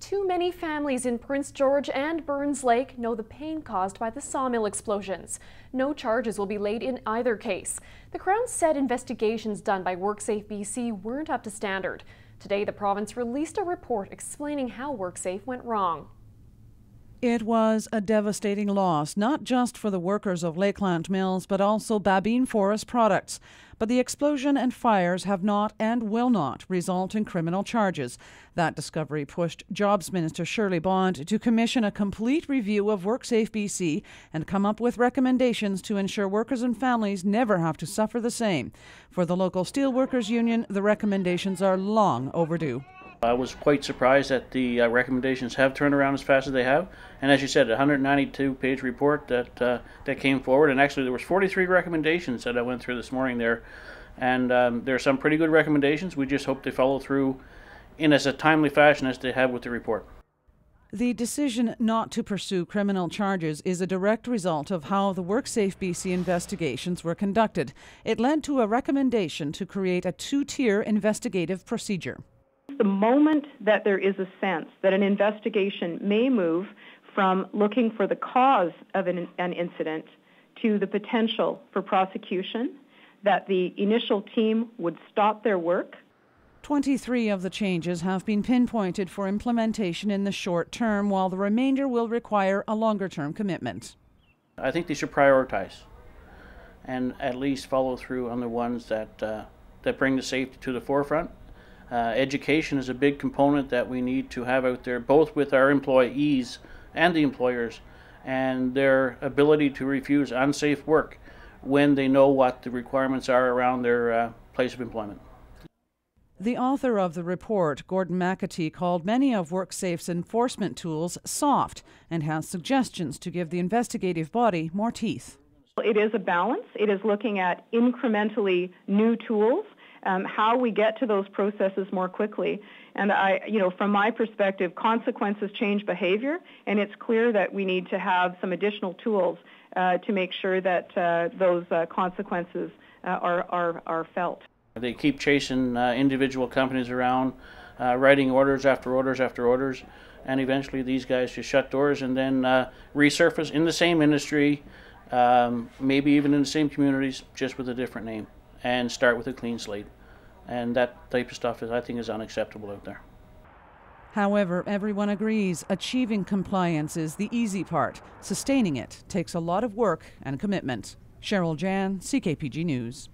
Too many families in Prince George and Burns Lake know the pain caused by the Sawmill explosions. No charges will be laid in either case. The Crown said investigations done by WorkSafe BC weren't up to standard. Today, the province released a report explaining how WorkSafe went wrong. It was a devastating loss, not just for the workers of Lakeland Mills, but also Babine Forest Products. But the explosion and fires have not and will not result in criminal charges. That discovery pushed Jobs Minister Shirley Bond to commission a complete review of WorkSafe BC and come up with recommendations to ensure workers and families never have to suffer the same. For the local steelworkers union, the recommendations are long overdue. I was quite surprised that the recommendations have turned around as fast as they have. And as you said, a 192-page report that came forward. And actually there was 43 recommendations that I went through this morning there. And there are some pretty good recommendations. We just hope they follow through in as a timely fashion as they have with the report. The decision not to pursue criminal charges is a direct result of how the WorkSafe BC investigations were conducted. It led to a recommendation to create a two-tier investigative procedure. The moment that there is a sense that an investigation may move from looking for the cause of an incident to the potential for prosecution, that the initial team would stop their work. 23 of the changes have been pinpointed for implementation in the short term, while the remainder will require a longer-term commitment. I think they should prioritize and at least follow through on the ones that bring the safety to the forefront. Education is a big component that we need to have out there, both with our employees and the employers, and their ability to refuse unsafe work when they know what the requirements are around their place of employment. The author of the report, Gordon McAtee, called many of WorkSafe's enforcement tools soft and has suggestions to give the investigative body more teeth. It is a balance. It is looking at incrementally new tools. How we get to those processes more quickly. And from my perspective, consequences change behavior, and it's clear that we need to have some additional tools to make sure that those consequences are felt. They keep chasing individual companies around, writing orders after orders after orders, and eventually these guys just shut doors and then resurface in the same industry, maybe even in the same communities, just with a different name, and start with a clean slate. And that type of stuff I think is unacceptable out there. However, everyone agrees achieving compliance is the easy part. Sustaining it takes a lot of work and commitment. Cheryl Jan, CKPG News.